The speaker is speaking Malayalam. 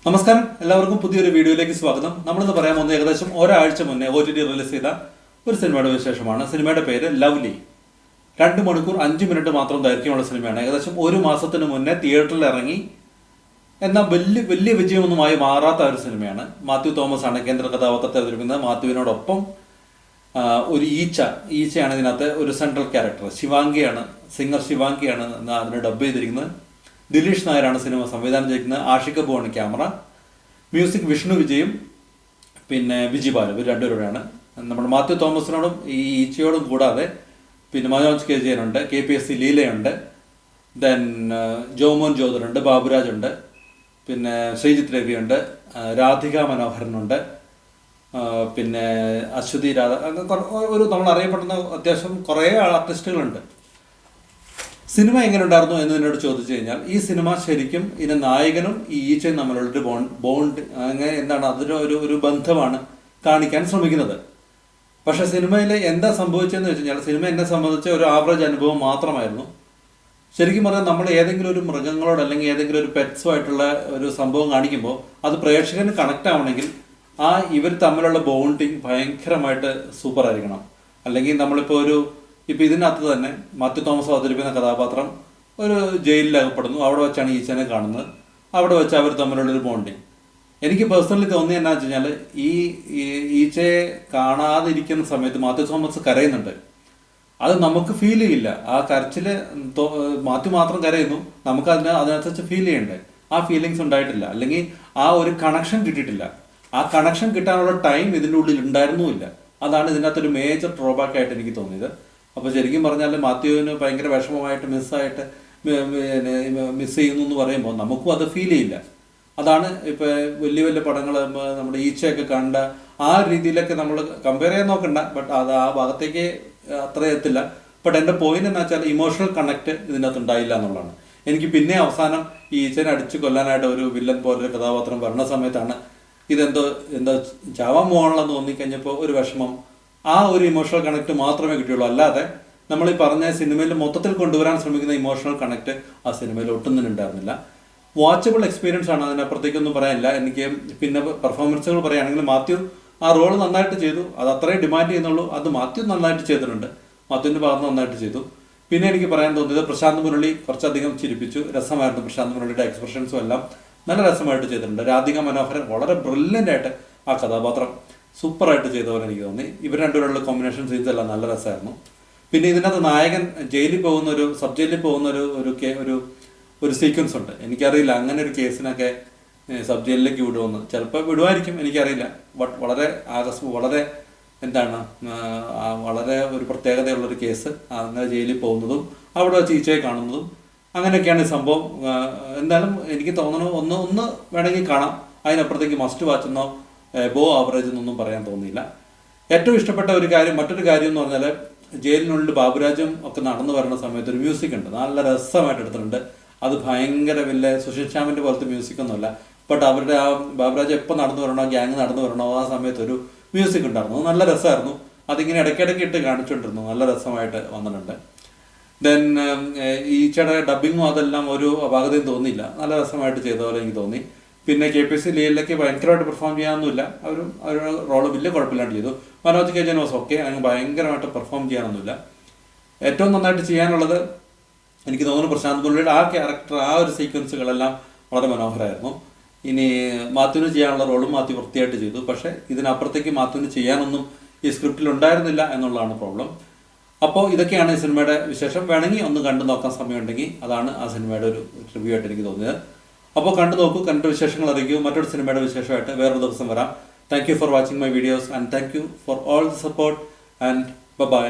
നമസ്കാരം, എല്ലാവർക്കും പുതിയൊരു വീഡിയോയിലേക്ക് സ്വാഗതം. നമ്മളിന്ന് പറയാൻ പോകുന്നത് ഏകദേശം ഒരാഴ്ച മുന്നേ OTT റിലീസ് ചെയ്ത ഒരു സിനിമയുടെ വിശേഷമാണ്. സിനിമയുടെ പേര് ലവ്ലി. 2 മണിക്കൂർ 5 മിനിറ്റ് മാത്രം ദൈർഘ്യമുള്ള സിനിമയാണ്. ഏകദേശം ഒരു മാസത്തിന് മുന്നേ തിയേറ്ററിൽ ഇറങ്ങി എന്നാൽ വലിയ വിജയമൊന്നുമായി മാറാത്ത ഒരു സിനിമയാണ്. മാത്യു തോമസ് ആണ് കേന്ദ്ര കഥാപാത്രത്തെ അവതരിപ്പിക്കുന്നത്. മാത്യുവിനോടൊപ്പം ഒരു ഈച്ചയാണ് ഇതിനകത്ത് ഒരു സെൻട്രൽ ക്യാരക്ടർ. സിംഗർ ശിവാംഗിയാണ് അതിനെ ഡബ് ചെയ്തിരിക്കുന്നത്. ദിലീഷ് നായരാണ് സിനിമ സംവിധാനം ചെയ്യുന്നത്. ആഷിഖ് അബുവാണ് ക്യാമറ. മ്യൂസിക് വിഷ്ണു വിജയും പിന്നെ വിജി ബാലു, ഇവർ രണ്ടുപേരുടെയാണ്. നമ്മുടെ മാത്യു തോമസിനോടും ഈ ഈച്ചയോടും കൂടാതെ പിന്നെ മനോജ് KJ ഉണ്ട്, KPSC ലീലയുണ്ട്, ദെൻ ജോമോൻ ജോദറുണ്ട്, ബാബുരാജ് ഉണ്ട്, പിന്നെ ശ്രീജിത്ത് രവിയുണ്ട്, രാധിക മനോഹരനുണ്ട്, പിന്നെ അശ്വതി രാധ, നമ്മൾ അറിയപ്പെടുന്ന അത്യാവശ്യം കുറേ ആർട്ടിസ്റ്റുകളുണ്ട്. സിനിമ എങ്ങനെ ഉണ്ടായിരുന്നു എന്നതിനോട് ചോദിച്ചു കഴിഞ്ഞാൽ, ഈ സിനിമ ശരിക്കും ഇതിന്റെ നായകനും ഈ ഈച്ചയും തമ്മിലുള്ളൊരു ബോണ്ട് അങ്ങനെ എന്താണ് ഒരു ബന്ധമാണ് കാണിക്കാൻ ശ്രമിക്കുന്നത്. പക്ഷെ സിനിമയിൽ എന്താ സംഭവിച്ചതെന്ന് വെച്ച് കഴിഞ്ഞാൽ, സിനിമ എന്നെ സംബന്ധിച്ച ഒരു ആവറേജ് അനുഭവം മാത്രമായിരുന്നു. ശരിക്കും പറഞ്ഞാൽ നമ്മൾ ഏതെങ്കിലും ഒരു മൃഗങ്ങളോട് അല്ലെങ്കിൽ ഏതെങ്കിലും ഒരു പെറ്റ്സുമായിട്ടുള്ള ഒരു സംഭവം കാണിക്കുമ്പോൾ അത് പ്രേക്ഷകന് കണക്ട് ആവണമെങ്കിൽ ഇവർ തമ്മിലുള്ള ബോണ്ടിങ് ഭയങ്കരമായിട്ട് സൂപ്പർ ആയിരിക്കണം. അല്ലെങ്കിൽ നമ്മളിപ്പോൾ ഇപ്പോൾ ഇതിനകത്ത് തന്നെ മാത്യു തോമസ് അവതരിപ്പിക്കുന്ന കഥാപാത്രം ഒരു ജയിലിൽ അകപ്പെടുന്നു. അവിടെ വെച്ചാണ് ഈച്ചനെ കാണുന്നത്. അവിടെ വെച്ച് അവർ തമ്മിലുള്ളൊരു ബോണ്ടിങ് എനിക്ക് പേഴ്സണലി തോന്നിയ എന്നാ വെച്ച് കഴിഞ്ഞാൽ, ഈ ഈച്ചയെ കാണാതിരിക്കുന്ന സമയത്ത് മാത്യു തോമസ് കരയുന്നുണ്ട്. അത് നമുക്ക് ഫീൽ ചെയ്യില്ല. ആ കരച്ചിൽ മാത്യു മാത്രം കരയുന്നു, നമുക്ക് അതിനനുസരിച്ച് ഫീൽ ചെയ്യണ്ടേ. ആ ഫീലിങ്സ് ഉണ്ടായിട്ടില്ല. അല്ലെങ്കിൽ ആ ഒരു കണക്ഷൻ കിട്ടിയിട്ടില്ല. ആ കണക്ഷൻ കിട്ടാനുള്ള ടൈം ഇതിൻ്റെ ഉള്ളിൽ ഉണ്ടായിരുന്നുമില്ല. അതാണ് ഇതിനകത്തൊരു മേജർ ഡ്രോബാക്ക് ആയിട്ട് എനിക്ക് തോന്നിയത്. അപ്പോൾ ശരിക്കും പറഞ്ഞാൽ മാത്യുവിന് ഭയങ്കര വിഷമമായിട്ട് മിസ് ചെയ്യുന്നു എന്ന് പറയുമ്പോൾ നമുക്കും അത് ഫീൽ ചെയ്യില്ല. അതാണ് ഇപ്പോൾ വലിയ പടങ്ങൾ നമ്മുടെ ഈച്ചയൊക്കെ കണ്ട ആ രീതിയിലൊക്കെ നമ്മൾ കമ്പയർ ചെയ്യാൻ നോക്കണ്ട. ബട്ട് അത് ആ ഭാഗത്തേക്ക് അത്ര എത്തില്ല. ബട്ട് എൻ്റെ പോയിന്റ് എന്ന് വെച്ചാൽ ഇമോഷണൽ കണക്ട് ഇതിനകത്ത് ഉണ്ടായില്ല എന്നുള്ളതാണ്. എനിക്ക് പിന്നെ അവസാനം ഈ ഈച്ചനെ അടിച്ചു കൊല്ലാനായിട്ട് ഒരു വില്ലൻ പോലൊരു കഥാപാത്രം വരുന്ന സമയത്താണ് എന്താ ചാവാൻ പോകാനുള്ളതെന്ന് തോന്നിക്കഴിഞ്ഞപ്പോൾ ഒരു വിഷമം, ആ ഒരു ഇമോഷണൽ കണക്ട് മാത്രമേ കിട്ടിയുള്ളൂ. അല്ലാതെ നമ്മൾ ഈ പറഞ്ഞ സിനിമയിൽ മൊത്തത്തിൽ കൊണ്ടുവരാൻ ശ്രമിക്കുന്ന ഇമോഷണൽ കണക്ട് ആ സിനിമയിൽ ഒട്ടും തന്നെ ഉണ്ടായിരുന്നില്ല. വാച്ചബിൾ എക്സ്പീരിയൻസ് ആണ്, അതിനപ്പുറത്തേക്കൊന്നും പറയാനില്ല. എനിക്ക് പിന്നെ പെർഫോമൻസുകൾ പറയുകയാണെങ്കിൽ മാത്യു ആ റോൾ നന്നായിട്ട് ചെയ്തു. അത് അത്രയും ഡിമാൻഡ് ചെയ്യുന്നുള്ളൂ. അത് മാത്യു നന്നായിട്ട് ചെയ്തിട്ടുണ്ട്. മാത്യുവിൻ്റെ ഭാഗത്ത് നന്നായിട്ട് ചെയ്തു. പിന്നെ എനിക്ക് പറയാൻ തോന്നിയത് പ്രശാന്ത് മുരളി കുറച്ചധികം ചിരിപ്പിച്ചു. രസമായിരുന്നു. പ്രശാന്ത് മുരളിയുടെ എക്സ്പ്രഷൻസും എല്ലാം നല്ല രസമായിട്ട് ചെയ്തിട്ടുണ്ട്. രാധിക മനോഹരൻ വളരെ ബ്രില്യൻ്റ് ആയിട്ട് ആ കഥാപാത്രം സൂപ്പറായിട്ട് ചെയ്തപോലെ എനിക്ക് തോന്നി. ഇവർ രണ്ടുപേരുള്ള കോമ്പിനേഷൻ സീൻസ് എല്ലാം നല്ല രസമായിരുന്നു. പിന്നെ ഇതിനകത്ത് നായകൻ ജയിലിൽ പോകുന്ന സബ് ജയിലിൽ പോകുന്ന ഒരു സീക്വൻസ് ഉണ്ട്. എനിക്കറിയില്ല അങ്ങനെ ഒരു കേസിനൊക്കെ സബ് ജയിലിലേക്ക് വിടുമെന്ന്. ചിലപ്പോൾ വിടുമായിരിക്കും, എനിക്കറിയില്ല. ബട്ട് വളരെ എന്താണ് വളരെ ഒരു പ്രത്യേകതയുള്ളൊരു കേസ്. അങ്ങനെ ജയിലിൽ പോകുന്നതും അവിടെ വെച്ച് ഈച്ചയെ കാണുന്നതും അങ്ങനെയൊക്കെയാണ് ഈ സംഭവം. എന്തായാലും എനിക്ക് തോന്നുന്നു ഒന്ന് വേണമെങ്കിൽ കാണാം. അതിനപ്പുറത്തേക്ക് മസ്റ്റ് വാച്ചെന്നോ എബോ ആവറേജ് എന്നൊന്നും പറയാൻ തോന്നിയില്ല. ഏറ്റവും ഇഷ്ടപ്പെട്ട മറ്റൊരു കാര്യം എന്ന് പറഞ്ഞാൽ, ജയിലിനുള്ളിൽ ബാബുരാജും ഒക്കെ നടന്നു വരുന്ന സമയത്ത് ഒരു മ്യൂസിക് ഉണ്ട്. നല്ല രസമായിട്ട് എടുത്തിട്ടുണ്ട്. അത് ഭയങ്കര വലിയ സുശീൽ ശ്യാമിൻ്റെ പോലത്തെ മ്യൂസിക് ഒന്നുമല്ല. ബട്ട് അവരുടെ ആ ബാബുരാജ് എപ്പോൾ നടന്നു വരണോ, ഗ്യാങ് നടന്നു വരണോ, ആ സമയത്ത് ഒരു മ്യൂസിക് ഉണ്ടായിരുന്നു. നല്ല രസമായിരുന്നു. അതിങ്ങനെ ഇടയ്ക്കിടയ്ക്ക് ഇട്ട് കാണിച്ചുകൊണ്ടിരുന്നു. നല്ല രസമായിട്ട് വന്നിട്ടുണ്ട്. ദെൻ ഈച്ചയുടെ ഡബിങ്ങും അതെല്ലാം ഒരു അപാകതയും തോന്നിയില്ല. നല്ല രസമായിട്ട് ചെയ്ത പോലെ എനിക്ക് തോന്നി. പിന്നെ KPSC ലീലയ്ക്ക് ഭയങ്കരമായിട്ട് പെർഫോം ചെയ്യാനൊന്നുമില്ല. അവരുടെ റോള് വലിയ കുഴപ്പമില്ലാണ്ട് ചെയ്തു. Manoj KJ was okay. അങ്ങനെ ഭയങ്കരമായിട്ട് പെർഫോം ചെയ്യാനൊന്നുമില്ല. ഏറ്റവും നന്നായിട്ട് ചെയ്യാനുള്ളത് എനിക്ക് തോന്നുന്നു പ്രശാന്ത് മുരളിയുടെ ആ ക്യാരക്ടർ, ആ ഒരു സീക്വൻസുകളെല്ലാം വളരെ മനോഹരമായിരുന്നു. ഇനി മാത്യുവിന് ചെയ്യാനുള്ള റോളും മാത്യു വൃത്തിയായിട്ട് ചെയ്തു. പക്ഷേ ഇതിനപ്പുറത്തേക്ക് മാത്യുവിന് ചെയ്യാനൊന്നും ഈ സ്ക്രിപ്റ്റിൽ ഉണ്ടായിരുന്നില്ല എന്നുള്ളതാണ് പ്രോബ്ലം. അപ്പോൾ ഇതൊക്കെയാണ് ഈ സിനിമയുടെ വിശേഷം. വേണമെങ്കിൽ ഒന്ന് കണ്ടു നോക്കാൻ സമയമുണ്ടെങ്കിൽ അതാണ് ആ സിനിമയുടെ ഒരു റിവ്യൂ ആയിട്ട് എനിക്ക് തോന്നിയത്. അപ്പോൾ കണ്ടു നോക്കൂ, കണ്ട വിശേഷങ്ങൾ അറിയിക്കൂ. മറ്റൊരു സിനിമയുടെ വിശേഷമായിട്ട് വേറൊരു ദിവസം വരാം. Thank you for watching my videos and thank you for all the support and by.